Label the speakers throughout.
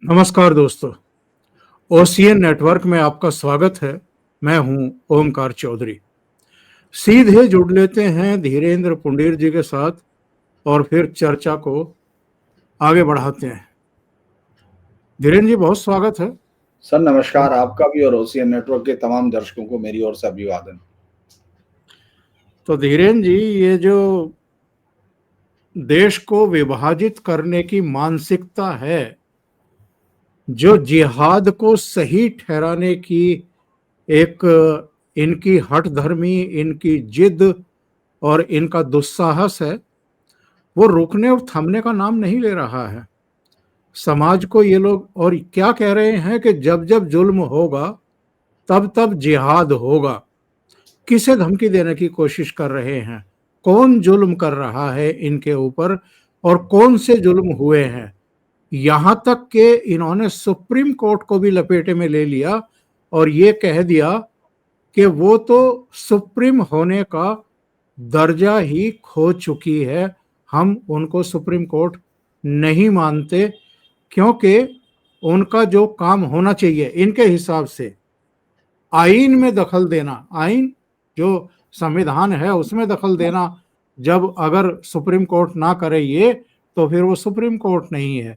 Speaker 1: नमस्कार दोस्तों। Ocean network में आपका स्वागत है। मैं हूं ओमकार चौधरी। सीधे जुड़ लेते हैं धीरेन्द्र पुंडीर जी के साथ और फिर चर्चा को आगे बढ़ाते हैं। धीरेन्द्र जी, बहुत स्वागत है।
Speaker 2: सर नमस्कार, आपका भी और ओशियन नेटवर्क के तमाम दर्शकों को मेरी ओर से अभिवादन।
Speaker 1: तो धीरेन्द्र जी, ये जो देश को विभाजित करने की मानसिकता है, जो जिहाद को सही ठहराने की एक इनकी हठधर्मी, इनकी जिद और इनका दुस्साहस है, वो रुकने और थमने का नाम नहीं ले रहा है। समाज को ये लोग और क्या कह रहे हैं कि जब जब जुल्म होगा तब तब जिहाद होगा। किसे धमकी देने की कोशिश कर रहे हैं? कौन जुल्म कर रहा है इनके ऊपर और कौन से जुल्म हुए हैं? यहां तक कि इन्होंने सुप्रीम कोर्ट को भी लपेटे में ले लिया और ये कह दिया कि वो तो सुप्रीम होने का दर्जा ही खो चुकी है, हम उनको सुप्रीम कोर्ट नहीं मानते, क्योंकि उनका जो काम होना चाहिए इनके हिसाब से आइन में दखल देना, आइन जो संविधान है उसमें दखल देना, जब अगर सुप्रीम कोर्ट ना करे ये, तो फिर वो सुप्रीम कोर्ट नहीं है।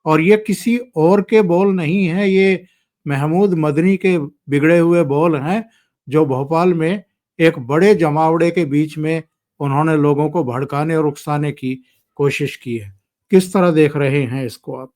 Speaker 1: और ये किसी और के बोल नहीं है, ये महमूद मदनी के बिगड़े हुए बोल हैं, जो भोपाल में एक बड़े जमावड़े के बीच में उन्होंने लोगों को भड़काने और उकसाने की कोशिश की है। किस तरह देख रहे हैं इसको आप?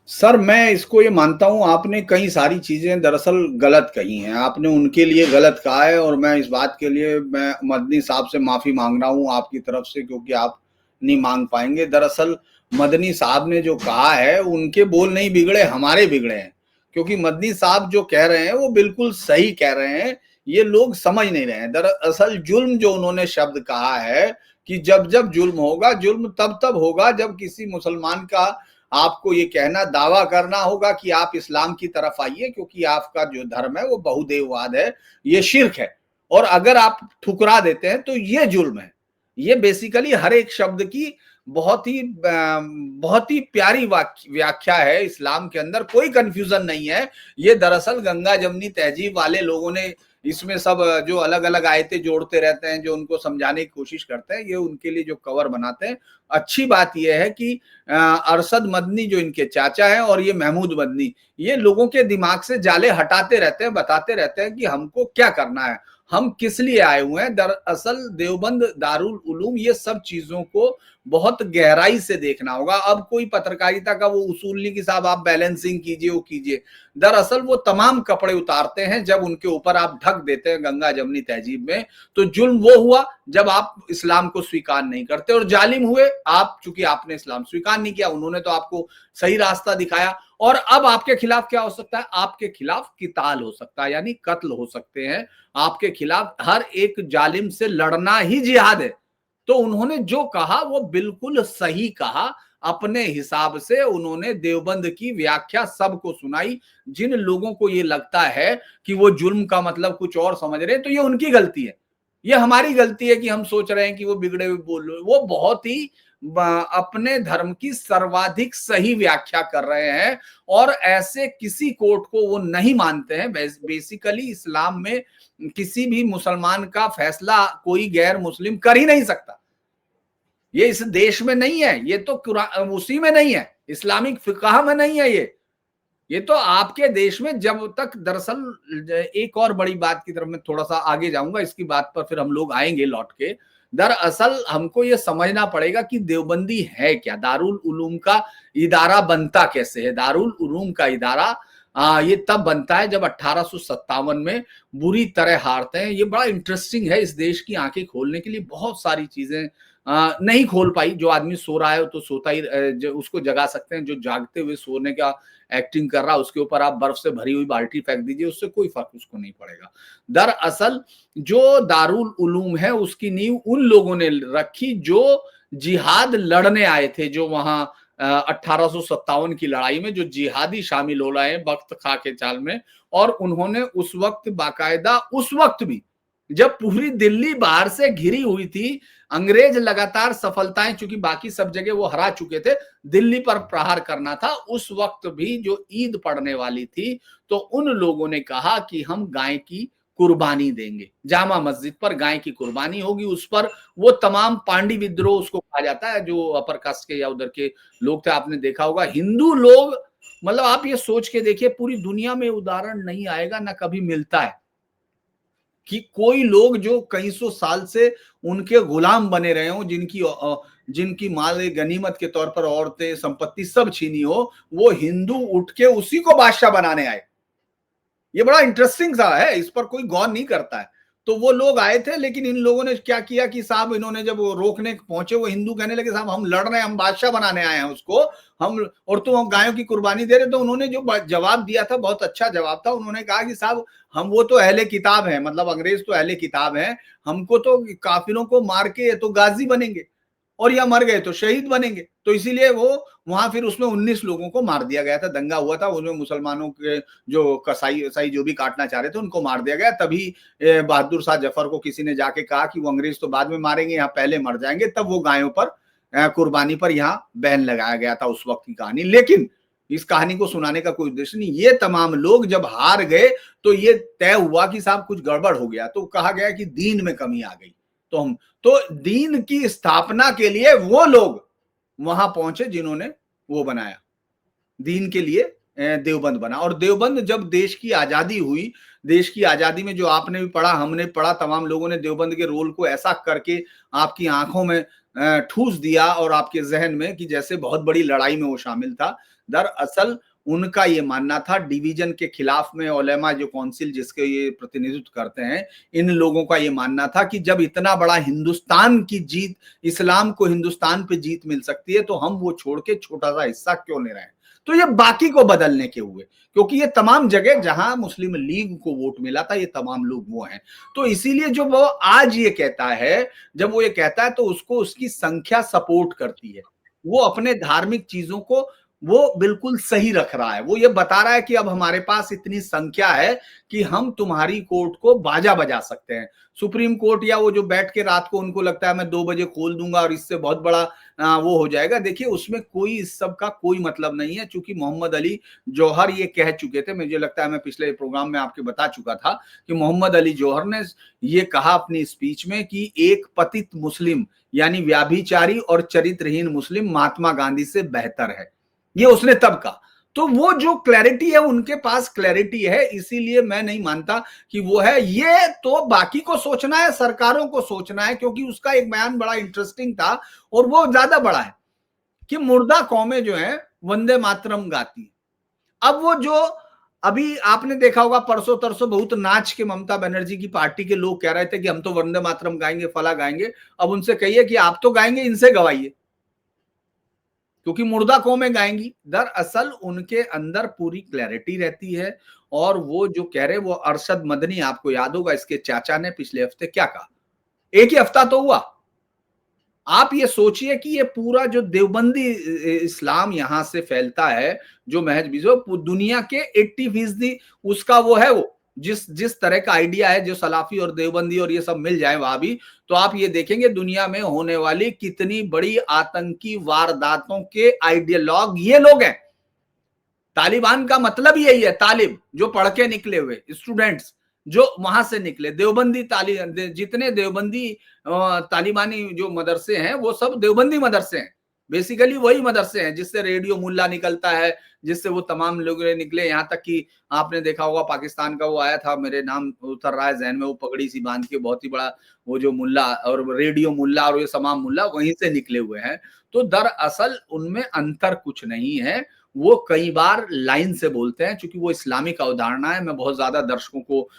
Speaker 2: सर मैं इसको ये मानता हूं, आपने कई सारी चीजें दरअसल गलत कही हैं। आपने उनके लिए गलत कहा है और मैं इस बात के लिए मैं मदनी साहब से माफी मांग रहा हूं आपकी तरफ से, क्योंकि आप नहीं मांग पाएंगे। दरअसल मदनी साहब ने जो कहा है उनके बोल नहीं बिगड़े, हमारे बिगड़े हैं। क्योंकि मदनी साहब जो कह रहे हैं वो बिल्कुल सही कह रहे हैं, ये लोग समझ नहीं रहे हैं। दरअसल जुल्म जो उन्होंने शब्द कहा है कि जब जब जुल्म होगा, जुल्म तब तब होगा जब किसी मुसलमान का आपको ये कहना, दावा करना होगा कि आप इस्लाम की तरफ आइए, क्योंकि आपका जो धर्म है वो बहुदेववाद है, ये शिर्क है। और अगर आप ठुकरा देते हैं तो ये जुल्म है। ये बेसिकली हर एक शब्द की बहुत ही प्यारी व्याख्या है। इस्लाम के अंदर कोई कंफ्यूजन नहीं है। ये दरअसल गंगा जमनी तहजीब वाले लोगों ने इसमें सब जो अलग अलग आयतें जोड़ते रहते हैं, जो उनको समझाने की कोशिश करते हैं, ये उनके लिए जो कवर बनाते हैं। अच्छी बात यह है कि अरशद मदनी जो इनके चाचा हैं और ये महमूद मदनी, ये लोगों के दिमाग से जाले हटाते रहते हैं, बताते रहते हैं कि हमको क्या करना है, हम किस लिए आए हुए हैं। दरअसल देवबंद, दारुल उलूम, ये सब चीजों को बहुत गहराई से देखना होगा। अब कोई पत्रकारिता का वो उसूल नहीं कि साहब आप बैलेंसिंग कीजिए, वो कीजिए। दरअसल वो तमाम कपड़े उतारते हैं जब उनके ऊपर आप ढक देते हैं गंगा जमनी तहजीब में। तो जुल्म वो हुआ जब आप इस्लाम को स्वीकार नहीं करते, और जालिम हुए आप, चूंकि आपने इस्लाम स्वीकार नहीं किया, उन्होंने तो आपको सही रास्ता दिखाया। और अब आपके खिलाफ क्या हो सकता है? आपके खिलाफ किताल हो सकता है, यानी कत्ल हो सकते हैं। आपके खिलाफ हर एक जालिम से लड़ना ही जिहाद है। तो उन्होंने जो कहा वो बिल्कुल सही कहा। अपने हिसाब से उन्होंने देवबंद की व्याख्या सबको सुनाई। जिन लोगों को ये लगता है कि वो जुल्म का मतलब कुछ और समझ रहे हैं, तो ये उनकी गलती है। ये हमारी गलती है कि हम सोच रहे हैं कि वो बिगड़े हुए बोल रहे। वो बहुत ही अपने धर्म की सर्वाधिक सही व्याख्या कर रहे हैं, और ऐसे किसी कोर्ट को वो नहीं मानते हैं। बेसिकली इस्लाम में किसी भी मुसलमान का फैसला कोई गैर मुस्लिम कर ही नहीं सकता। ये इस देश में नहीं है, ये तो उसी में नहीं है, इस्लामिक फिक़ह में नहीं है। ये तो आपके देश में जब तक, दरअसल एक और बड़ी बात की तरफ मैं थोड़ा सा आगे जाऊंगा, इसकी बात पर फिर हम लोग आएंगे लौट के। दरअसल हमको ये समझना पड़ेगा कि देवबंदी है क्या, दारुल उलूम का इदारा बनता कैसे है। दारुल उलूम का इदारा ये तब बनता है जब 1857 में बुरी तरह हारते हैं। ये बड़ा इंटरेस्टिंग है, इस देश की आंखें खोलने के लिए बहुत सारी चीजें नहीं खोल पाई। जो आदमी सो रहा है तो सोता ही, उसको जगा सकते हैं। जो जागते हुए सोने का एक्टिंग कर रहा है, उसके ऊपर आप बर्फ से भरी हुई बाल्टी फेंक दीजिए, उससे कोई फर्क उसको नहीं पड़ेगा। दरअसल जो दारुल उलूम है उसकी नींव उन लोगों ने रखी जो जिहाद लड़ने आए थे, जो वहां 1857 की लड़ाई में जो जिहादी शामिल हो रहे हैं बख्त खा के चाल में। और उन्होंने उस वक्त बाकायदा, उस वक्त भी जब पूरी दिल्ली बाहर से घिरी हुई थी, अंग्रेज लगातार सफलताएं, चूंकि बाकी सब जगह वो हरा चुके थे, दिल्ली पर प्रहार करना था, उस वक्त भी जो ईद पड़ने वाली थी, तो उन लोगों ने कहा कि हम गाय की कुर्बानी देंगे, जामा मस्जिद पर गाय की कुर्बानी होगी। उस पर वो तमाम पांडी विद्रोह उसको कहा जाता है, जो अपर कास्ट के या उधर के लोग थे, आपने देखा होगा। हिंदू लोग, मतलब आप ये सोच के देखिए, पूरी दुनिया में उदाहरण नहीं आएगा, ना कभी मिलता है कि कोई लोग जो कई सौ साल से उनके गुलाम बने रहे हों, जिनकी माल गनीमत के तौर पर औरतें, संपत्ति सब छीनी हो, वो हिंदू उठ के उसी को बादशाह बनाने आए। ये बड़ा इंटरेस्टिंग सा है, इस पर कोई गौर नहीं करता है। तो वो लोग आए थे, लेकिन इन लोगों ने क्या किया कि साहब, इन्होंने जब वो रोकने पहुंचे, वो हिंदू कहने लगे साहब हम लड़ रहे हैं, हम बादशाह बनाने आए हैं उसको, हम, और तुम हम गायों की कुर्बानी दे रहे। तो उन्होंने जो जवाब दिया था, बहुत अच्छा जवाब था। उन्होंने कहा कि साहब, हम वो तो अहले किताब है, मतलब अंग्रेज तो अहले किताब है, हमको तो काफिरों को मार के तो गाजी बनेंगे, और या मर गए तो शहीद बनेंगे। तो इसीलिए वो वहां फिर उसमें 19 लोगों को मार दिया गया था, दंगा हुआ था, उसमें मुसलमानों के जो कसाई ईसाई जो भी काटना चाह रहे थे उनको मार दिया गया। तभी बहादुर शाह जफर को किसी ने जाके कहा कि वो अंग्रेज तो बाद में मारेंगे, यहाँ पहले मर जाएंगे। तब वो गायों पर कुर्बानी पर यहाँ बैन लगाया गया था, उस वक्त की कहानी। लेकिन इस कहानी को सुनाने का कोई उद्देश्य नहीं। ये तमाम लोग जब हार गए तो ये तय हुआ कि साहब कुछ गड़बड़ हो गया, तो कहा गया कि दीन में कमी आ गई। तो दीन की स्थापना के लिए वो लोग वहां पहुंचे जिन्होंने वो बनाया, दीन के लिए देवबंद बना। और देवबंद जब देश की आजादी हुई, देश की आजादी में जो आपने भी पढ़ा, हमने पढ़ा, तमाम लोगों ने देवबंद के रोल को ऐसा करके आपकी आंखों में ठूस दिया और आपके जहन में कि जैसे बहुत बड़ी लड़ाई में वो शामिल था। दरअसल उनका ये मानना था, डिवीजन के खिलाफ में उलेमा जो काउंसिल जिसके ये प्रतिनिधित्व करते हैं, इन लोगों का ये मानना था कि जब इतना बड़ा हिंदुस्तान की जीत, इस्लाम को हिंदुस्तान पे जीत मिल सकती है, तो हम वो छोड़ के छोटा सा हिस्सा क्यों ले रहे हैं। तो ये बाकी को बदलने के हुए, क्योंकि ये तमाम जगह जहां मुस्लिम लीग को वोट मिला था, ये तमाम लोग वो हैं। तो इसीलिए जो वो आज ये कहता है, जब वो ये कहता है, तो उसको उसकी संख्या सपोर्ट करती है। वो अपने धार्मिक चीजों को वो बिल्कुल सही रख रहा है। वो ये बता रहा है कि अब हमारे पास इतनी संख्या है कि हम तुम्हारी कोर्ट को बाजा बजा सकते हैं। सुप्रीम कोर्ट या वो जो बैठ के रात को उनको लगता है मैं 2 बजे खोल दूंगा और इससे बहुत बड़ा वो हो जाएगा। देखिए, उसमें कोई इस सब का कोई मतलब नहीं है, चूंकि मोहम्मद अली जौहर ये कह चुके थे। मुझे लगता है मैं पिछले प्रोग्राम में आपके बता चुका था कि मोहम्मद अली जौहर ने ये कहा अपनी स्पीच में कि एक पतित मुस्लिम, यानी व्याभिचारी और चरित्रहीन मुस्लिम महात्मा गांधी से बेहतर है। ये उसने तब कहा। तो वो जो क्लैरिटी है, उनके पास क्लैरिटी है, इसीलिए मैं नहीं मानता कि वो है। ये तो बाकी को सोचना है, सरकारों को सोचना है, क्योंकि उसका एक बयान बड़ा इंटरेस्टिंग था और वो ज्यादा बड़ा है कि मुर्दा कौमें जो है वंदे मातरम गाती। अब वो जो अभी आपने देखा होगा, परसों तरसों बहुत नाच के ममता बनर्जी की पार्टी के लोग कह रहे थे कि हम तो वंदे मातरम गाएंगे, फला गाएंगे। अब उनसे कहिए कि आप तो गाएंगे, इनसे गवाइए, क्योंकि मुर्दा कौमें गाएंगी। दरअसल उनके अंदर पूरी क्लैरिटी रहती है। और वो जो कह रहे, वो अरशद मदनी, आपको याद होगा, इसके चाचा ने पिछले हफ्ते क्या कहा, एक ही हफ्ता तो हुआ। आप ये सोचिए कि ये पूरा जो देवबंदी इस्लाम यहां से फैलता है, जो महज बीजो दुनिया के 80% उसका वो है, वो जिस तरह का आइडिया है, जो सलाफी और देवबंदी और ये सब मिल जाए वहां भी, तो आप ये देखेंगे दुनिया में होने वाली कितनी बड़ी आतंकी वारदातों के आइडियोलॉग ये लोग हैं। तालिबान का मतलब यही है, तालिब जो पढ़ के निकले हुए स्टूडेंट्स जो वहां से निकले, देवबंदी जितने देवबंदी तालिबानी जो मदरसे हैं, वो सब देवबंदी मदरसे हैं। बेसिकली वही मदरसे हैं जिससे रेडियो मुल्ला निकलता है, जिससे वो तमाम लोग निकले। यहाँ तक कि आपने देखा होगा, पाकिस्तान का वो आया था, मेरे नाम उतर रहा है जहन में, वो पगड़ी सी बांध के बहुत ही बड़ा वो जो मुल्ला और रेडियो मुल्ला और ये तमाम मुल्ला वहीं से निकले हुए हैं। तो दरअसल उनमें अंतर कुछ नहीं है। वो कई बार लाइन से बोलते हैं, क्योंकि वो इस्लामिक अवधारणा है। मैं बहुत ज्यादा दर्शकों को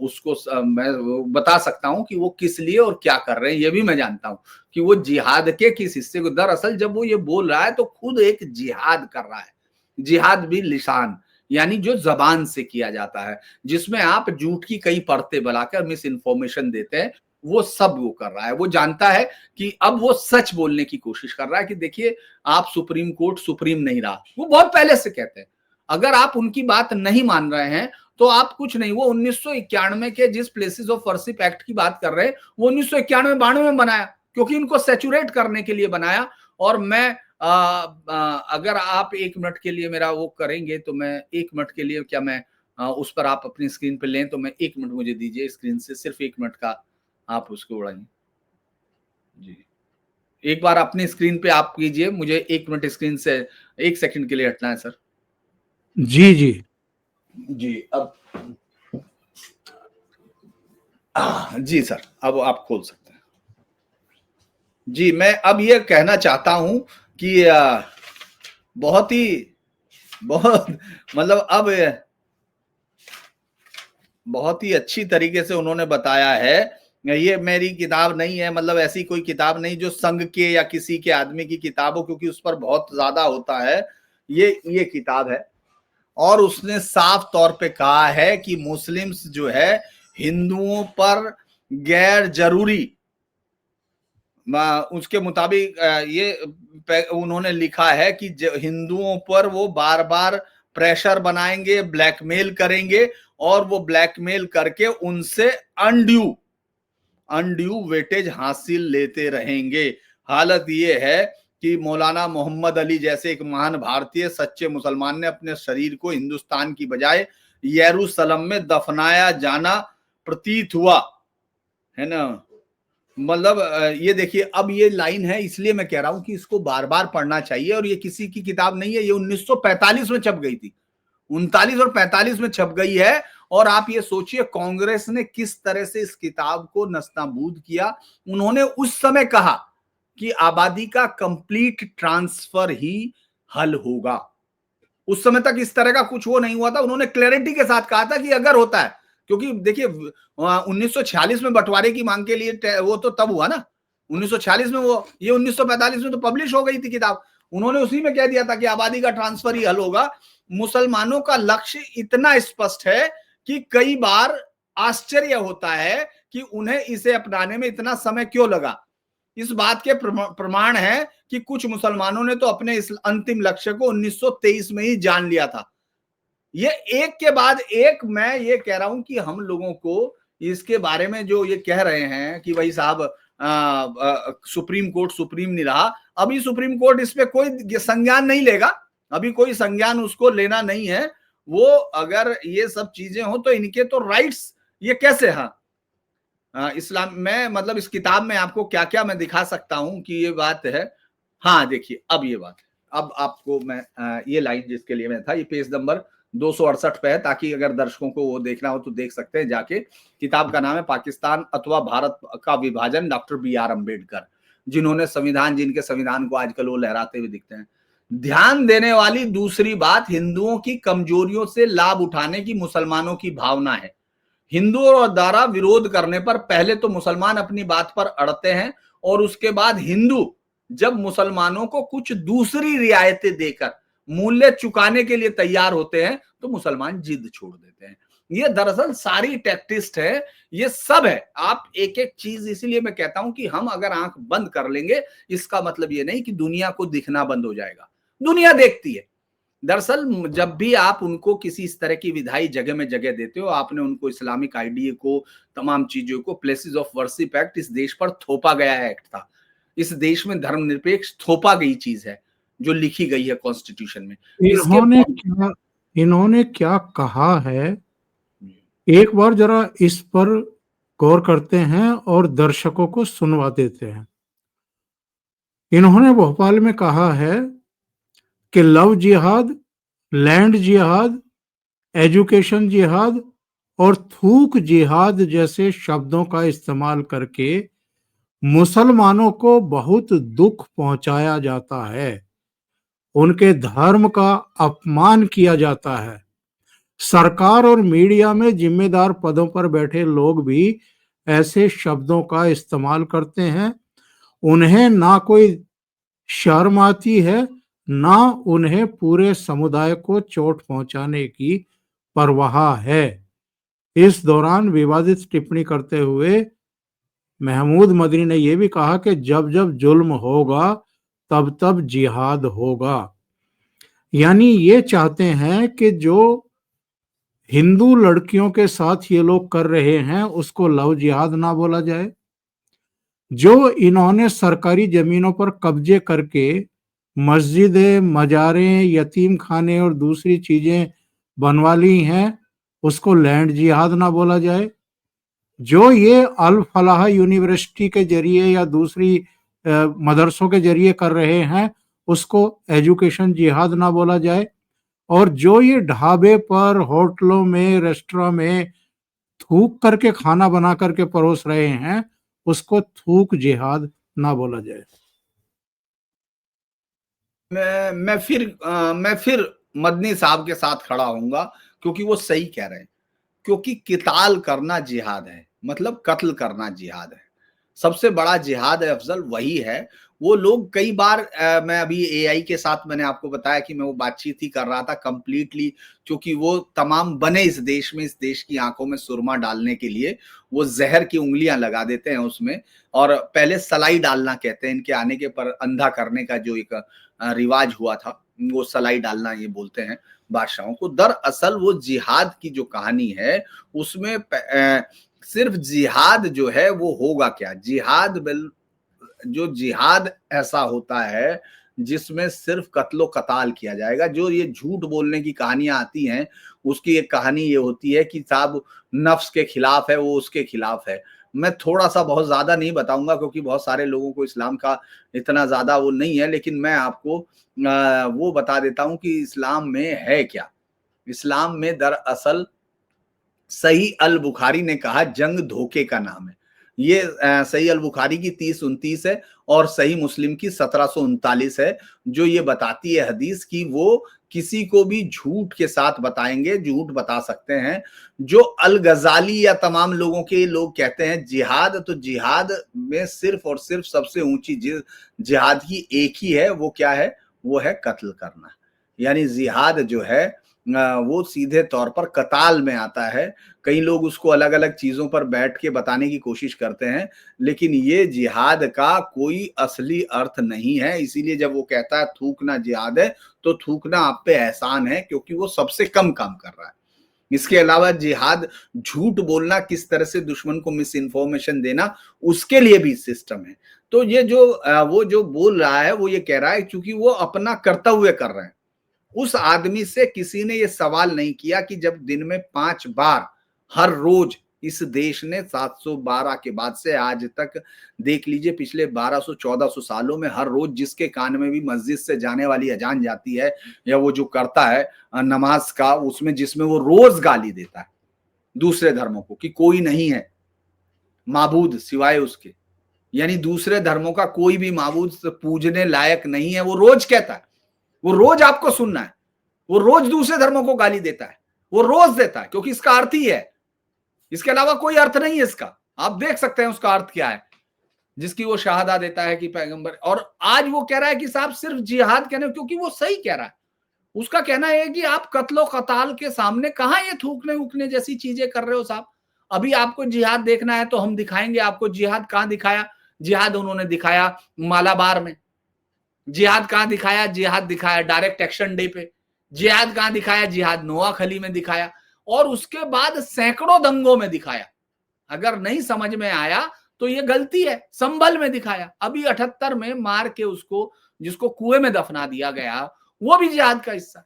Speaker 2: उसको मैं बता सकता हूं कि वो किस लिए और क्या कर रहे हैं, ये भी मैं जानता हूं कि वो जिहाद के किस हिस्से को, दरअसल जब वो ये बोल रहा है तो खुद एक जिहाद कर रहा है। जिहाद भी लिसान, यानी जो जबान से किया जाता है, जिसमें आप झूठ की कई परतें बनाकर मिस इन्फॉर्मेशन देते हैं, वो सब वो कर रहा है। वो जानता है कि अब वो सच बोलने की कोशिश कर रहा है कि देखिए, आप सुप्रीम कोर्ट सुप्रीम नहीं रहा। वो बहुत पहले से कहते हैं, अगर आप उनकी बात नहीं मान रहे हैं तो आप कुछ नहीं, वो 1991 के जिस प्लेसेस ऑफ वर्शिप एक्ट की बात कर रहे हैं वो 1991-92 में बनाया, क्योंकि इनको सैचुरेट करने के लिए बनाया। और मैं अगर आप 1 मिनट के लिए मेरा वो करेंगे तो मैं 1 मिनट के लिए, क्या मैं उस पर आप अपनी स्क्रीन पे लें, तो मैं 1 मिनट मुझे दीजिए स्क्रीन से, सिर्फ 1 मिनट का आप उसको उड़ाइए जी। एक बार अपनी स्क्रीन पे आप कीजिए, मुझे 1 मिनट स्क्रीन से 1 सेकंड के लिए हटना है सर।
Speaker 1: जी जी
Speaker 2: जी अब जी सर, अब आप खोल सकते हैं। जी मैं अब ये कहना चाहता हूं कि बहुत ही बहुत मतलब अब बहुत ही अच्छी तरीके से उन्होंने बताया है। ये मेरी किताब नहीं है, मतलब ऐसी कोई किताब नहीं जो संघ के या किसी के आदमी की किताब हो, क्योंकि उस पर बहुत ज्यादा होता है। ये किताब है और उसने साफ तौर पे कहा है कि मुस्लिम्स जो है हिंदुओं पर गैर जरूरी, उसके मुताबिक ये उन्होंने लिखा है कि हिंदुओं पर वो बार बार प्रेशर बनाएंगे, ब्लैकमेल करेंगे और वो ब्लैकमेल करके उनसे अनड्यू वेटेज हासिल लेते रहेंगे। हालत ये है कि मौलाना मोहम्मद अली जैसे एक महान भारतीय सच्चे मुसलमान ने अपने शरीर को हिंदुस्तान की बजाय यरूशलेम में दफनाया जाना प्रतीत हुआ है ना। मतलब ये देखिए, अब ये लाइन है, इसलिए मैं कह रहा हूं कि इसको बार बार पढ़ना चाहिए। और ये किसी की किताब नहीं है, ये 1945 में छप गई थी, 39 और 45 में छप गई है। और आप ये सोचिए कांग्रेस ने किस तरह से इस किताब को नस्ताबूद किया। उन्होंने उस समय कहा कि आबादी का कंप्लीट ट्रांसफर ही हल होगा। उस समय तक इस तरह का कुछ वो नहीं हुआ था। उन्होंने क्लैरिटी के साथ कहा था कि अगर होता है, क्योंकि देखिए 1946 में बंटवारे की मांग के लिए वो तो तब हुआ ना, 1946 में वो, ये 1945 में तो पब्लिश हो गई थी किताब। उन्होंने उसी में कह दिया था कि आबादी का ट्रांसफर ही हल होगा। मुसलमानों का लक्ष्य इतना स्पष्ट है कि कई बार आश्चर्य होता है कि उन्हें इसे अपनाने में इतना समय क्यों लगा। इस बात के प्रमाण है कि कुछ मुसलमानों ने तो अपने इस अंतिम लक्ष्य को 1923 में ही जान लिया था। ये एक के बाद एक मैं ये कह रहा हूं कि हम लोगों को इसके बारे में जो ये कह रहे हैं कि भाई साहब सुप्रीम कोर्ट सुप्रीम नहीं रहा, अभी सुप्रीम कोर्ट इस पे कोई संज्ञान नहीं लेगा, अभी कोई संज्ञान उसको लेना नहीं है। वो अगर ये सब चीजें हो तो इनके तो राइट्स ये कैसे, हाँ इस्लाम में, मतलब इस किताब में आपको क्या क्या मैं दिखा सकता हूं कि ये बात है। हाँ देखिए अब ये बात है, अब आपको मैं ये लाइन जिसके लिए मैं था, ये पेज नंबर 268 पे है, ताकि अगर दर्शकों को वो देखना हो तो देख सकते हैं जाके। किताब का नाम है पाकिस्तान अथवा भारत का विभाजन, डॉक्टर BR अम्बेडकर, जिन्होंने संविधान, जिनके संविधान को आजकल वो लहराते हुए दिखते हैं। ध्यान देने वाली दूसरी बात, हिंदुओं की कमजोरियों से लाभ उठाने की मुसलमानों की भावना है। हिंदुओं द्वारा विरोध करने पर पहले तो मुसलमान अपनी बात पर अड़ते हैं और उसके बाद हिंदू जब मुसलमानों को कुछ दूसरी रियायतें देकर मूल्य चुकाने के लिए तैयार होते हैं तो मुसलमान जिद छोड़ देते हैं। ये दरअसल सारी टैक्टिस्ट है, ये सब है। आप एक एक चीज, इसीलिए मैं कहता हूं कि हम अगर आंख बंद कर लेंगे, इसका मतलब ये नहीं कि दुनिया को दिखना बंद हो जाएगा, दुनिया देखती है। दरअसल जब भी आप उनको किसी इस तरह की विधायी जगह में जगह देते हो, आपने उनको इस्लामिक आइडिया को, तमाम चीजों को, प्लेसेस ऑफ वर्शिप एक्ट इस देश पर थोपा गया एक्ट था। इस देश में धर्मनिरपेक्ष थोपा गई चीज है जो लिखी गई है कॉन्स्टिट्यूशन में।
Speaker 1: इन्होंने क्या कहा है, एक बार जरा इस पर गौर करते हैं और दर्शकों को सुनवा देते हैं। इन्होंने भोपाल में कहा है कि लव जिहाद, लैंड जिहाद, एजुकेशन जिहाद और थूक जिहाद जैसे शब्दों का इस्तेमाल करके मुसलमानों को बहुत दुख पहुंचाया जाता है, उनके धर्म का अपमान किया जाता है। सरकार और मीडिया में जिम्मेदार पदों पर बैठे लोग भी ऐसे शब्दों का इस्तेमाल करते हैं। उन्हें ना कोई शर्म आती है, ना उन्हें पूरे समुदाय को चोट पहुंचाने की परवाह है। इस दौरान विवादित टिप्पणी करते हुए महमूद मदनी ने यह भी कहा कि जब जब जुल्म होगा तब तब जिहाद होगा। यानी ये चाहते हैं कि जो हिंदू लड़कियों के साथ ये लोग कर रहे हैं उसको लव जिहाद ना बोला जाए। जो इन्होंने सरकारी जमीनों पर कब्जे करके मस्जिदें, मजारें, यतीम खाने और दूसरी चीजें बनवा ली हैं उसको लैंड जिहाद ना बोला जाए। जो ये अल फलाह यूनिवर्सिटी के जरिए या दूसरी मदरसों के जरिए कर रहे हैं उसको एजुकेशन जिहाद ना बोला जाए। और जो ये ढाबे पर, होटलों में, रेस्टोरेंट में थूक करके खाना बना करके परोस रहे हैं उसको थूक जिहाद ना बोला जाए।
Speaker 2: मैं फिर मदनी साहब के साथ खड़ा होऊंगा, क्योंकि वो सही कह रहे हैं। क्योंकि किताल करना जिहाद है, मतलब कत्ल करना जिहाद है। सबसे बड़ा जिहाद है अफजल वही है। वो लोग कई बार मैं अभी एआई के साथ मैंने आपको बताया कि मैं वो बातचीत ही कर रहा था कंप्लीटली, क्योंकि वो तमाम बने इस देश में, इस देश की आंखों में सुरमा डालने के लिए वो जहर की उंगलियां लगा देते हैं उसमें, और पहले सलाई डालना कहते हैं इनके आने के पर, अंधा करने का जो एक रिवाज हुआ था वो सलाई डालना ये बोलते हैं बादशाहों को। दरअसल वो जिहाद की जो कहानी है उसमें सिर्फ जिहाद जो है वो होगा क्या, जो जिहाद ऐसा होता है जिसमें सिर्फ कत्लो कताल किया जाएगा। जो ये झूठ बोलने की कहानियां आती हैं उसकी एक कहानी ये होती है कि साहब नफ्स के खिलाफ है, वो उसके खिलाफ है। मैं थोड़ा सा बहुत ज्यादा नहीं बताऊंगा क्योंकि बहुत सारे लोगों को इस्लाम का इतना ज्यादा वो नहीं है, लेकिन मैं आपको वो बता देता हूं कि इस्लाम में है क्या। इस्लाम में दरअसल सही अल बुखारी ने कहा जंग धोखे का नाम है। ये सही अल बुखारी की 30-29 है और सही मुस्लिम की 1739 है, जो ये बताती है हदीस की वो किसी को भी झूठ के साथ बताएंगे, झूठ बता सकते हैं। जो अल गजाली या तमाम लोगों के लोग कहते हैं जिहाद, तो जिहाद में सिर्फ और सिर्फ सबसे ऊंची जिहाद की एक ही है, वो क्या है, वो है कत्ल करना। यानी जिहाद जो है वो सीधे तौर पर कताल में आता है। कई लोग उसको अलग अलग चीजों पर बैठ के बताने की कोशिश करते हैं, लेकिन ये जिहाद का कोई असली अर्थ नहीं है। इसीलिए जब वो कहता है थूकना जिहाद है, तो थूकना आप पे एहसान है, क्योंकि वो सबसे कम काम कर रहा है। इसके अलावा जिहाद झूठ बोलना, किस तरह से दुश्मन को मिस इन्फॉर्मेशन देना, उसके लिए भी सिस्टम है। तो ये जो वो जो बोल रहा है वो ये कह रहा है क्योंकि वो अपना कर्तव्य कर रहे हैं। उस आदमी से किसी ने ये सवाल नहीं किया कि जब दिन में 5 बार हर रोज इस देश ने 712 के बाद से आज तक देख लीजिए, पिछले 1200-1400 सालों में हर रोज जिसके कान में भी मस्जिद से जाने वाली अजान जाती है या वो जो करता है नमाज का, उसमें जिसमें वो रोज गाली देता है दूसरे धर्मों को कि कोई नहीं है माबूद सिवाय उसके, यानी दूसरे धर्मों का कोई भी माबूद पूजने लायक नहीं है, वो रोज कहता है। वो रोज आपको सुनना है, वो रोज दूसरे धर्मों को गाली देता है, वो रोज देता है, क्योंकि इसका अर्थ ही है, इसके अलावा कोई अर्थ नहीं है इसका। आप देख सकते हैं उसका अर्थ क्या है, जिसकी वो शहादा देता है कि पैगंबर। और आज वो कह रहा है कि साहब सिर्फ जिहाद कहने, क्योंकि वो सही कह रहा है। उसका कहना है कि आप कत्लो कताल के सामने कहां ये थूकने उकने जैसी चीजें कर रहे हो साहब। अभी आपको जिहाद देखना है तो हम दिखाएंगे आपको जिहाद। कहां दिखाया जिहाद? उन्होंने दिखाया मालाबार में। जिहाद कहां दिखाया? जिहाद दिखाया डायरेक्ट एक्शन डे पे। जिहाद कहां दिखाया? जिहाद नोआखली में दिखाया, और उसके बाद सैकड़ों दंगों में दिखाया। अगर नहीं समझ में आया तो ये गलती है। संभल में दिखाया, अभी 78 में मार के उसको, जिसको कुएं में दफना दिया गया, वो भी जिहाद का हिस्सा।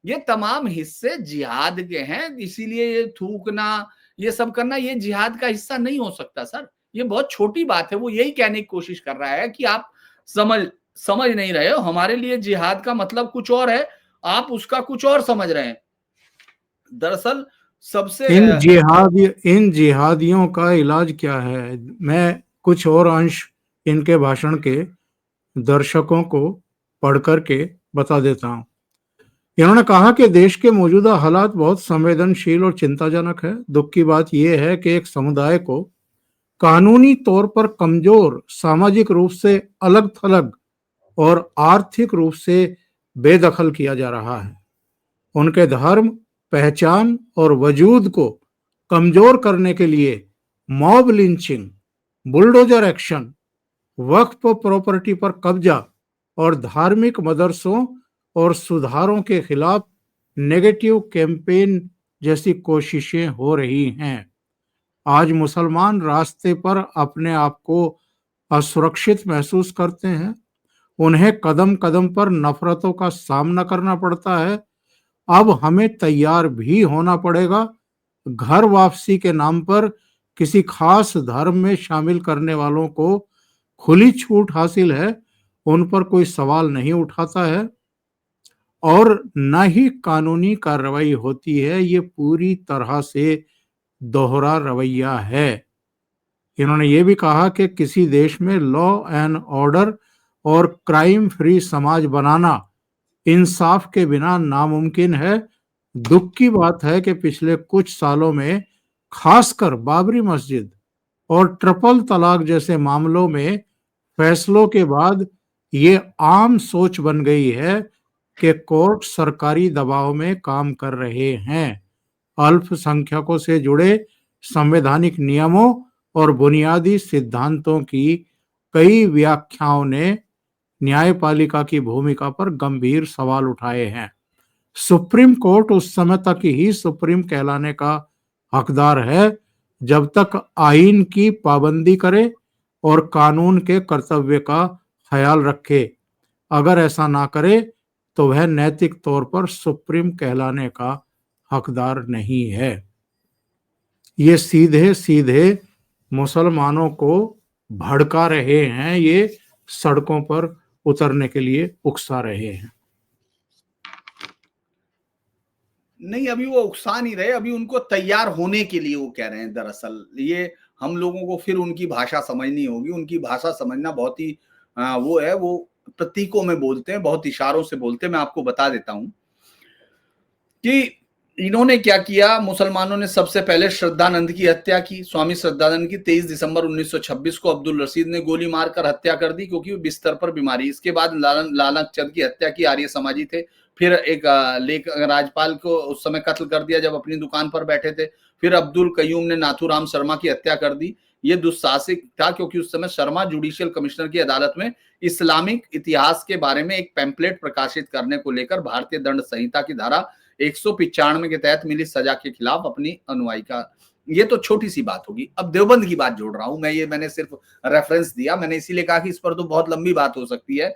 Speaker 2: ये तमाम हिस्से जिहाद के हैं, इसीलिए ये थूकना, ये सब करना, ये जिहाद का हिस्सा नहीं हो सकता सर। ये बहुत छोटी बात है। वो यही कहने की कोशिश कर रहा है कि आप समझ नहीं रहे हो, हमारे लिए जिहाद का मतलब कुछ और है, आप उसका कुछ और समझ रहे हैं। दरअसल सबसे
Speaker 1: इन जिहादियों का इलाज क्या है? मैं कुछ और अंश इनके भाषण के दर्शकों को पढ़ करके बता देता हूं। इन्होंने कहा कि देश के मौजूदा हालात बहुत संवेदनशील और चिंताजनक है। दुख की बात यह है कि एक समुदाय को कानूनी तौर पर कमजोर, सामाजिक रूप से अलग थलग और आर्थिक रूप से बेदखल किया जा रहा है। उनके धर्म, पहचान और वजूद को कमजोर करने के लिए मॉब लिंचिंग, बुलडोजर एक्शन, वक्फ प्रॉपर्टी पर कब्जा और धार्मिक मदरसों और सुधारों के खिलाफ नेगेटिव कैंपेन जैसी कोशिशें हो रही हैं। आज मुसलमान रास्ते पर अपने आप को असुरक्षित महसूस करते हैं। उन्हें कदम कदम पर नफरतों का सामना करना पड़ता है। अब हमें तैयार भी होना पड़ेगा। घर वापसी के नाम पर किसी खास धर्म में शामिल करने वालों को खुली छूट हासिल है, उन पर कोई सवाल नहीं उठाता है और न ही कानूनी कार्रवाई होती है। ये पूरी तरह से दोहरा रवैया है। इन्होंने ये भी कहा कि किसी देश में लॉ एंड ऑर्डर और क्राइम फ्री समाज बनाना इंसाफ के बिना नामुमकिन है। दुख की बात है कि पिछले कुछ सालों में खासकर बाबरी मस्जिद और ट्रिपल तलाक जैसे मामलों में फैसलों के बाद ये आम सोच बन गई है कि कोर्ट सरकारी दबाव में काम कर रहे हैं। अल्पसंख्यकों से जुड़े संवैधानिक नियमों और बुनियादी सिद्धांतों की कई व्याख्याओं ने न्यायपालिका की भूमिका पर गंभीर सवाल उठाए हैं। सुप्रीम कोर्ट उस समय तक ही सुप्रीम कहलाने का हकदार है जब तक आईन की पाबंदी करे और कानून के कर्तव्य का ख्याल रखे। अगर ऐसा ना करे तो वह नैतिक तौर पर सुप्रीम कहलाने का हकदार नहीं है। ये सीधे सीधे मुसलमानों को भड़का रहे हैं, ये सड़कों पर उतरने के लिए उकसा रहे हैं।
Speaker 2: नहीं, अभी वो उकसा नहीं रहे, अभी उनको तैयार होने के लिए वो कह रहे हैं। दरअसल ये हम लोगों को फिर उनकी भाषा समझनी होगी। उनकी भाषा समझना बहुत ही वो है, वो प्रतीकों में बोलते हैं, बहुत इशारों से बोलते हैं। मैं आपको बता देता हूं कि इन्होंने क्या किया। मुसलमानों ने सबसे पहले श्रद्धानंद की हत्या की। स्वामी श्रद्धानंद की 23 दिसंबर 1926 को अब्दुल रशीद ने गोली मारकर हत्या कर दी, क्योंकि वो बिस्तर पर बीमारी। इसके बाद लालन चंद की हत्या की। आर्य समाजी थे। फिर एक लेख राज्यपाल को उस समय कत्ल कर दिया जब अपनी दुकान पर बैठे थे। फिर अब्दुल कयूम ने नाथूराम शर्मा की हत्या कर दी। ये दुस्साहसिक था, क्योंकि उस समय शर्मा जुडिशियल कमिश्नर की अदालत में इस्लामिक इतिहास के बारे में एक पैम्पलेट प्रकाशित करने को लेकर भारतीय दंड संहिता की धारा 195 के तहत मिली सजा के खिलाफ अपनी अनुयायी का। ये तो छोटी सी बात होगी। अब देवबंद की बात जोड़ रहा हूं मैं, ये मैंने सिर्फ रेफरेंस दिया। मैंने इसीलिए कहा कि इस पर तो बहुत लंबी बात हो सकती है।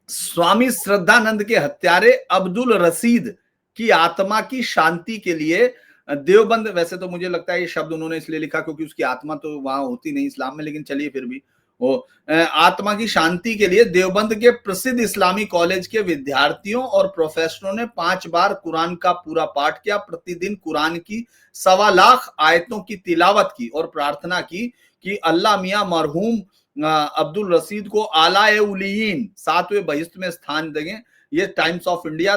Speaker 2: स्वामी श्रद्धानंद के हत्यारे अब्दुल रशीद की आत्मा की शांति के लिए देवबंद, वैसे तो मुझे लगता है ये शब्द उन्होंने इसलिए लिखा क्योंकि उसकी आत्मा तो वहां होती नहीं इस्लाम में, लेकिन चलिए फिर भी वो आत्मा की शांति के लिए देवबंद के प्रसिद्ध इस्लामी कॉलेज के विद्यार्थियों और प्रोफेसरों ने 5 बार कुरान का पूरा पाठ किया। प्रतिदिन कुरान की 1.25 लाख आयतों की तिलावत की और प्रार्थना की कि अल्लाह मियां मरहूम अब्दुल रशीद को आला उलीन 7वें बहिश्त में स्थान देंगे। ये टाइम्स ऑफ इंडिया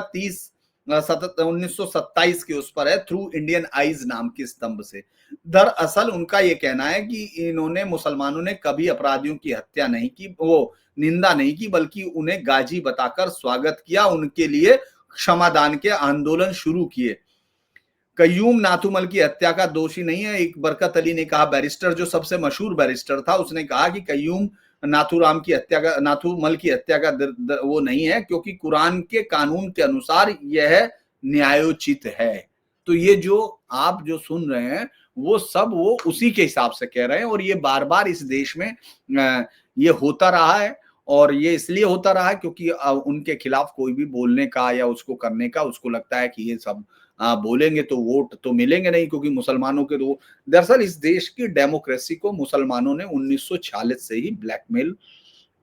Speaker 2: 1927 के उस पर है, थ्रू इंडियन आईज नाम के स्तंभ से। दरअसल उनका ये कहना है कि इन्होंने, मुसलमानों ने कभी अपराधियों की हत्या नहीं की, वो निंदा नहीं की, बल्कि उन्हें गाजी बताकर स्वागत किया, उनके लिए क्षमादान के आंदोलन शुरू किए। कयूम नाथूमल की हत्या का दोषी नहीं है। एक बरकत अली ने कहा, बैरिस्टर जो सबसे मशहूर बैरिस्टर था, उसने कहा कि कयूम नाथूराम की हत्या का, नाथूमल की हत्या का वो नहीं है, क्योंकि कुरान के कानून के अनुसार यह न्यायोचित है। तो ये जो आप जो सुन रहे हैं वो सब वो उसी के हिसाब से कह रहे हैं, और ये बार बार इस देश में ये होता रहा है। और ये इसलिए होता रहा है क्योंकि उनके खिलाफ कोई भी बोलने का या उसको करने का उसको लगता है कि ये सब बोलेंगे तो वोट तो मिलेंगे नहीं, क्योंकि मुसलमानों के तो, दरअसल इस देश की डेमोक्रेसी को मुसलमानों ने 1946 से ही ब्लैकमेल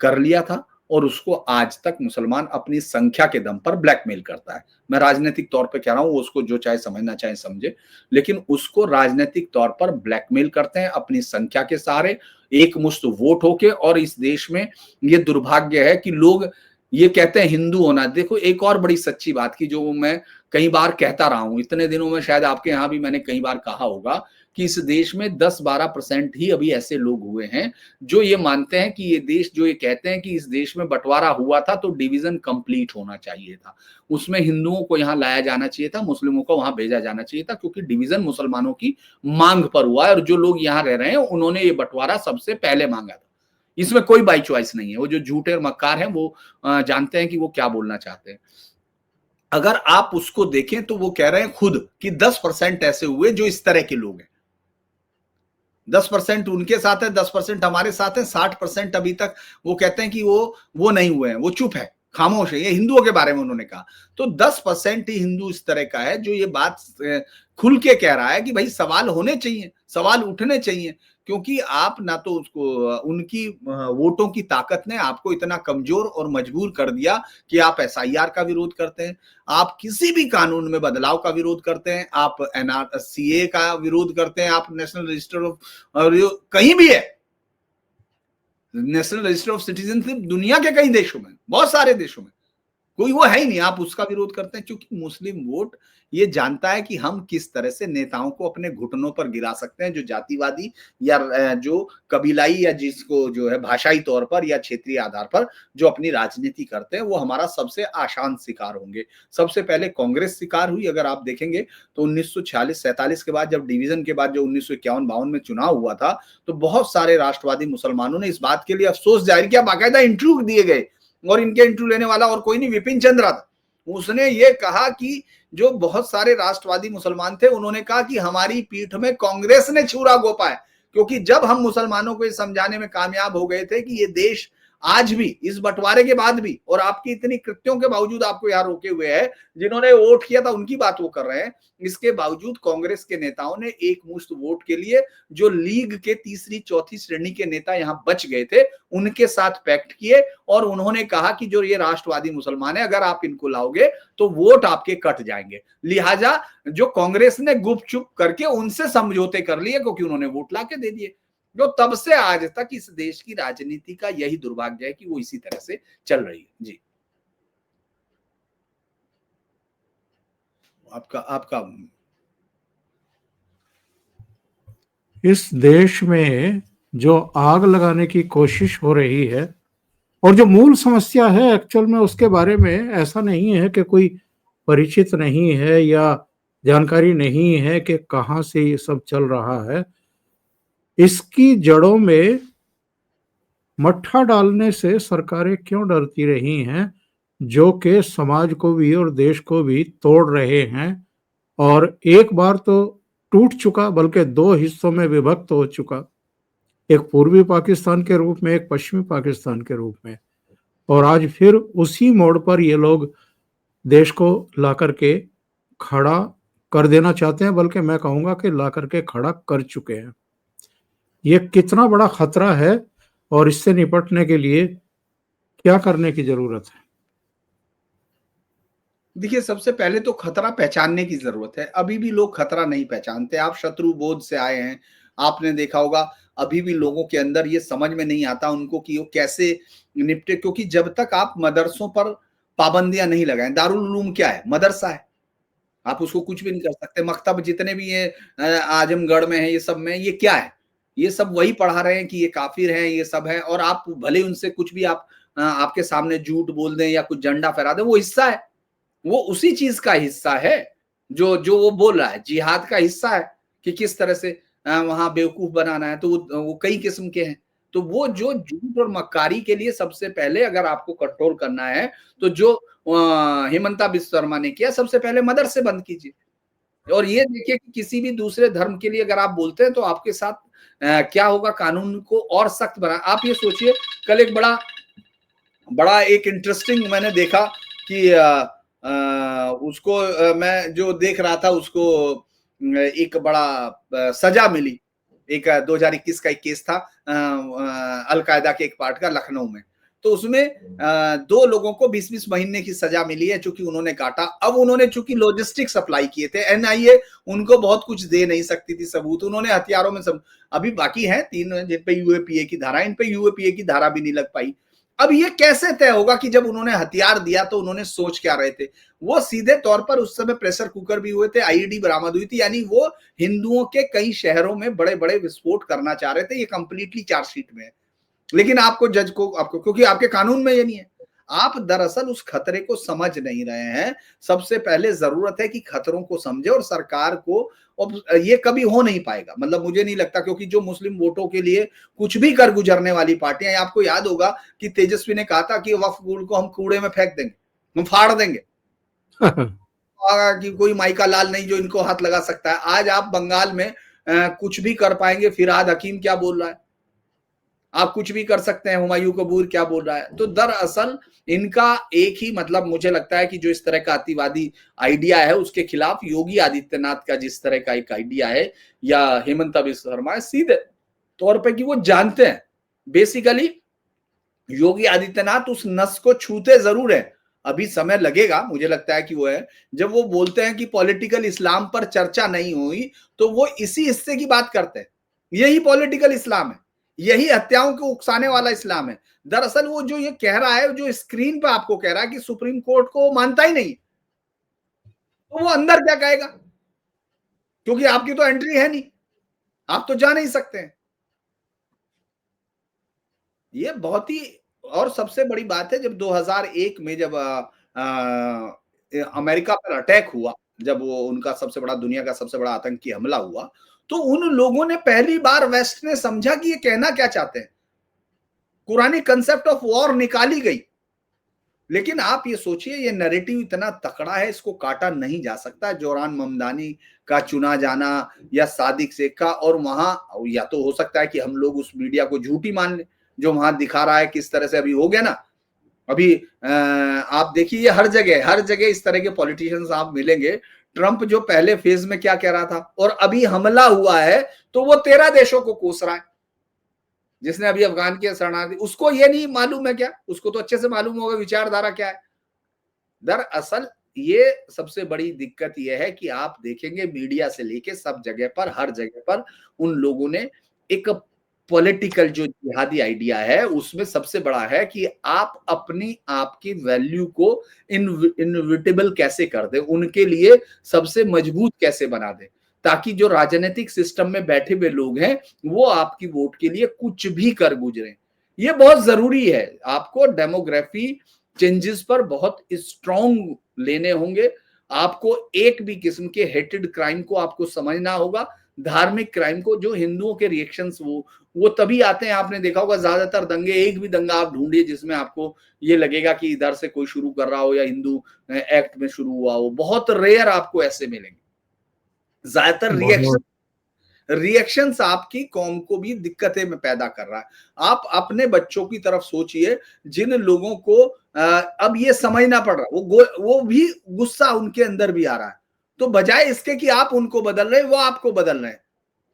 Speaker 2: कर लिया था, और उसको आज तक मुसलमान अपनी संख्या के दम पर ब्लैकमेल करता है। मैं राजनीतिक तौर पे कह रहा हूं, उसको जो चाहे समझना चाहे समझे, लेकिन उसको राजनीतिक तौर पर ब्लैकमेल करते हैं अपनी संख्या के सहारे, एक मुश्त वोट होके। और इस देश में ये दुर्भाग्य है कि लोग ये कहते हैं हिंदू होना। देखो, एक और बड़ी सच्ची बात की जो मैं कई बार कहता रहा हूं इतने दिनों में, शायद आपके यहां भी मैंने कई बार कहा होगा कि इस देश में 10-12% ही अभी ऐसे लोग हुए हैं जो ये मानते हैं कि ये देश, जो ये कहते हैं कि इस देश में बंटवारा हुआ था तो डिवीजन कंप्लीट होना चाहिए था, उसमें हिंदुओं को यहाँ लाया जाना चाहिए था, मुस्लिमों को वहां भेजा जाना चाहिए था, क्योंकि डिवीजन मुसलमानों की मांग पर हुआ है, और जो लोग यहाँ रह रहे हैं उन्होंने ये बंटवारा सबसे पहले मांगा था। इसमें कोई बाई चॉइस नहीं है। वो जो झूठे और मक्कार हैं वो जानते हैं कि वो क्या बोलना चाहते हैं। अगर आप उसको देखें तो वो कह रहे हैं खुद कि 10% ऐसे हुए जो इस तरह के लोग हैं। 10% उनके साथ है, 10% हमारे साथ है, 60% अभी तक वो कहते हैं कि वो नहीं हुए हैं, वो चुप है, खामोश है। ये हिंदुओं के बारे में उन्होंने कहा। तो 10% ही हिंदू इस तरह का है जो ये बात खुल के कह रहा है कि भाई सवाल होने चाहिए, सवाल उठने चाहिए, क्योंकि आप ना तो उसको उनकी वोटों की ताकत ने आपको इतना कमजोर और मजबूर कर दिया कि आप एसआईआर का विरोध करते हैं, आप किसी भी कानून में बदलाव का विरोध करते हैं, आप एनआरसीए का विरोध करते हैं, आप नेशनल रजिस्टर ऑफ, और कहीं भी है नेशनल रजिस्टर ऑफ सिटीजनशिप, दुनिया के कई देशों में, बहुत सारे देशों में कोई वो है ही नहीं, आप उसका विरोध करते हैं, क्योंकि मुस्लिम वोट ये जानता है कि हम किस तरह से नेताओं को अपने घुटनों पर गिरा सकते हैं, जो जातिवादी या जो कबीलाई या जिसको जो है भाषाई तौर पर या क्षेत्रीय आधार पर जो अपनी राजनीति करते हैं, वो हमारा सबसे आसान शिकार होंगे। सबसे पहले कांग्रेस शिकार हुई, अगर आप देखेंगे तो 1946-47 के बाद, जब डिवीजन के बाद जो 1951-52 में चुनाव हुआ था, तो बहुत सारे राष्ट्रवादी मुसलमानों ने इस बात के लिए अफसोस जाहिर किया, बाकायदा इंटरव्यू दिए गए, और इनके इंटरव्यू लेने वाला और कोई नहीं, विपिन चंद्रा था। उसने ये कहा कि जो बहुत सारे राष्ट्रवादी मुसलमान थे, उन्होंने कहा कि हमारी पीठ में कांग्रेस ने छुरा घोंपा है, क्योंकि जब हम मुसलमानों को ये समझाने में कामयाब हो गए थे कि ये देश आज भी इस बंटवारे के बाद भी और आपकी इतनी कृत्यों के बावजूद आपको यहाँ रोके हुए है, जिन्होंने वोट किया था उनकी बात वो कर रहे हैं, इसके बावजूद कांग्रेस के नेताओं ने एक मुश्त वोट के लिए जो लीग के तीसरी चौथी श्रेणी के नेता यहाँ बच गए थे, उनके साथ पैक्ट किए, और उन्होंने कहा कि जो ये राष्ट्रवादी मुसलमान है, अगर आप इनको लाओगे तो वोट आपके कट जाएंगे। लिहाजा जो कांग्रेस ने गुपचुप करके उनसे समझौते कर लिए, क्योंकि उन्होंने वोट लाके दे दिए। जो तब से आज तक इस देश की राजनीति का यही दुर्भाग्य है कि वो इसी तरह से चल रही है। जी, आपका आपका
Speaker 1: इस देश में जो आग लगाने की कोशिश हो रही है और जो मूल समस्या है एक्चुअल में, उसके बारे में ऐसा नहीं है कि कोई परिचित नहीं है या जानकारी नहीं है कि कहाँ से ये सब चल रहा है। इसकी जड़ों में मट्ठा डालने से सरकारें क्यों डरती रही हैं, जो कि समाज को भी और देश को भी तोड़ रहे हैं, और एक बार तो टूट चुका, बल्कि दो हिस्सों में विभक्त हो चुका, एक पूर्वी पाकिस्तान के रूप में, एक पश्चिमी पाकिस्तान के रूप में, और आज फिर उसी मोड़ पर ये लोग देश को ला करके खड़ा कर देना चाहते हैं, बल्कि मैं कहूँगा कि ला करके खड़ा कर चुके हैं। ये कितना बड़ा खतरा है और इससे निपटने के लिए क्या करने की जरूरत है?
Speaker 2: देखिए, सबसे पहले तो खतरा पहचानने की जरूरत है। अभी भी लोग खतरा नहीं पहचानते। आप शत्रु बोध से आए हैं, आपने देखा होगा अभी भी लोगों के अंदर ये समझ में नहीं आता उनको कि वो कैसे निपटे, क्योंकि जब तक आप मदरसों पर पाबंदियां नहीं लगाएं, दारुल उलूम क्या है? मदरसा है, आप उसको कुछ भी नहीं कर सकते। मकतब जितने भी ये आजमगढ़ में है, ये सब में ये क्या है? ये सब वही पढ़ा रहे हैं कि ये काफिर हैं, ये सब है, और आप भले उनसे कुछ भी आप आपके सामने झूठ बोल दें या कुछ झंडा फहरा दें, वो हिस्सा है, वो उसी चीज का हिस्सा है जो जो वो बोल रहा है, जिहाद का हिस्सा है कि किस तरह से वहां बेवकूफ बनाना है। तो वो कई किस्म के हैं। तो वो जो झूठ और मक्कारी के लिए सबसे पहले अगर आपको कंट्रोल करना है, तो जो हेमंता बिस्व शर्मा ने किया, सबसे पहले मदरसे बंद कीजिए, और ये देखिए कि किसी भी दूसरे धर्म के लिए अगर आप बोलते हैं तो आपके साथ क्या होगा, कानून को और सख्त बना। आप ये सोचिए, कल एक बड़ा बड़ा एक इंटरेस्टिंग मैंने देखा कि उसको मैं जो देख रहा था उसको एक बड़ा सजा मिली। एक 2021 का एक केस था अलकायदा के एक पार्ट का लखनऊ में। तो उसमें 2 लोगों को 20-20 महीने की सजा मिली है, चूंकि उन्होंने काटा। अब उन्होंने चूंकि लॉजिस्टिक सप्लाई किए थे, एनआईए उनको बहुत कुछ दे नहीं सकती थी सबूत, उन्होंने हथियारों में सब। अभी बाकी है 3 जिन पे यूएपीए की धारा, इन पे यूएपीए की धारा भी नहीं लग पाई। अब ये कैसे तय होगा कि जब उन्होंने हथियार दिया तो उन्होंने सोच क्या रहे थे? वो सीधे तौर पर उस समय प्रेशर कुकर भी हुए थे, आईईडी बरामद हुई थी, यानी वो हिंदुओं के कई शहरों में बड़े बड़े विस्फोट करना चाह रहे थे। ये कंप्लीटली चार्जशीट में है, लेकिन आपको जज को आपको, क्योंकि आपके कानून में ये नहीं है, आप दरअसल उस खतरे को समझ नहीं रहे हैं। सबसे पहले जरूरत है कि खतरों को समझे, और सरकार को, और ये कभी हो नहीं पाएगा, मतलब मुझे नहीं लगता, क्योंकि जो मुस्लिम वोटों के लिए कुछ भी कर गुजरने वाली पार्टियां, आपको याद होगा कि तेजस्वी ने कहा था कि वक्फ बोर्ड को हम कूड़े में फेंक देंगे, हम फाड़ देंगे। कि कोई माइका लाल नहीं जो इनको हाथ लगा सकता है। आज आप बंगाल में कुछ भी कर पाएंगे। फिरहाद हकीम क्या बोल रहा है, आप कुछ भी कर सकते हैं। हुमायूं कबूर क्या बोल रहा है। तो दरअसल इनका एक ही मतलब मुझे लगता है कि जो इस तरह का अतिवादी आइडिया है उसके खिलाफ योगी आदित्यनाथ का जिस तरह का एक आइडिया है या हेमंत बिस्वा शर्मा है, सीधे तौर पे कि वो जानते हैं बेसिकली योगी आदित्यनाथ उस नस को छूते जरूर है। अभी समय लगेगा, मुझे लगता है कि वो है जब वो बोलते हैं कि पॉलिटिकल इस्लाम पर चर्चा नहीं हुई, तो वो इसी हिस्से की बात करते हैं। यही पॉलिटिकल इस्लाम है, यही हत्याओं को उकसाने वाला इस्लाम है। दरअसल वो जो ये कह रहा है, जो स्क्रीन पे आपको कह रहा है कि सुप्रीम कोर्ट को वो मानता ही नहीं, तो वो अंदर क्या कहेगा, क्योंकि आपकी तो एंट्री है नहीं, आप तो जा नहीं सकते हैं। ये बहुत ही और सबसे बड़ी बात है जब 2001 में जब अमेरिका पर अटैक हुआ, जब वो उनका सबसे बड़ा दुनिया का सबसे बड़ा आतंकी हमला हुआ, तो उन लोगों ने पहली बार वेस्ट ने समझा कि ये कहना क्या चाहते हैं। पुरानी कंसेप्ट ऑफ वॉर निकाली गई। लेकिन आप ये सोचिए ये नैरेटिव इतना तकड़ा है, इसको काटा नहीं जा सकता। जोरान ममदानी का चुना जाना या सादिक शेख का, और वहां या तो हो सकता है कि हम लोग उस मीडिया को झूठी मान लें जो वहां दिखा रहा है किस तरह से अभी हो गया ना। अभी आप देखिए ये हर जगह इस तरह के पॉलिटिशियंस आप मिलेंगे। ट्रंप जो पहले फेज में क्या कह रहा था और अभी हमला हुआ है तो वो 13 देशों को कोस रहा है। जिसने अभी अफगान के शरणार्थी, उसको ये नहीं मालूम है क्या, उसको तो अच्छे से मालूम होगा विचारधारा क्या है। दरअसल ये सबसे बड़ी दिक्कत ये है कि आप देखेंगे मीडिया से लेके सब जगह पर, हर जगह पर उन लोगों ने एक पॉलिटिकल जो जिहादी आइडिया है उसमें सबसे बड़ा है कि आप अपनी आपकी वैल्यू को इनविटेबल कैसे कर दे, उनके लिए सबसे मजबूत कैसे बना दे, ताकि जो राजनीतिक सिस्टम में बैठे हुए लोग हैं वो आपकी वोट के लिए कुछ भी कर गुजरे। ये बहुत जरूरी है। आपको डेमोग्राफी चेंजेस पर बहुत स्ट्रॉन्ग लेने होंगे। आपको एक भी किस्म के हेटेड क्राइम को आपको समझना होगा, धार्मिक क्राइम को। जो हिंदुओं के रिएक्शंस वो तभी आते हैं, आपने देखा होगा ज्यादातर दंगे, एक भी दंगा आप ढूंढिए जिसमें आपको ये लगेगा कि इधर से कोई शुरू कर रहा हो या हिंदू एक्ट में शुरू हुआ हो, बहुत रेयर आपको ऐसे मिलेंगे। ज्यादातर
Speaker 1: बहुत
Speaker 2: रिएक्शंस आपकी कौम को भी दिक्कतें में पैदा कर रहा है। आप अपने बच्चों की तरफ सोचिए जिन लोगों को अब ये समझना पड़ रहा है, वो भी गुस्सा उनके अंदर भी आ रहा है। तो बजाय इसके कि आप उनको बदल रहे हैं, वो आपको बदल रहे हैं।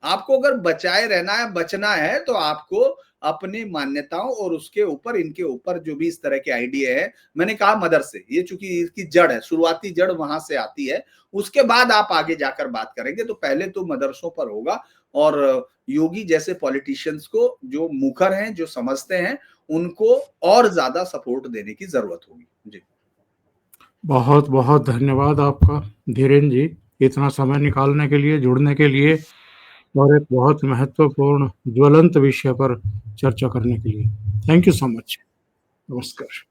Speaker 2: आपको अगर बचाए रहना है, बचना है, तो आपको अपनी मान्यताओं और उसके ऊपर इनके ऊपर जो भी इस तरह के आइडिया है, मैंने कहा मदर से, ये चूंकि इसकी जड़ है, शुरुआती जड़ वहां से आती है, उसके बाद आप आगे जाकर बात करेंगे। तो पहले तो मदरसों पर होगा और योगी जैसे पॉलिटिशियंस को जो मुखर हैं, जो समझते हैं, उनको और ज्यादा सपोर्ट देने की जरूरत होगी। जी
Speaker 1: बहुत बहुत धन्यवाद आपका धीरेन्द्र जी, इतना समय निकालने के लिए, जुड़ने के लिए और एक बहुत महत्वपूर्ण ज्वलंत विषय पर चर्चा करने के लिए। Thank you so much. नमस्कार।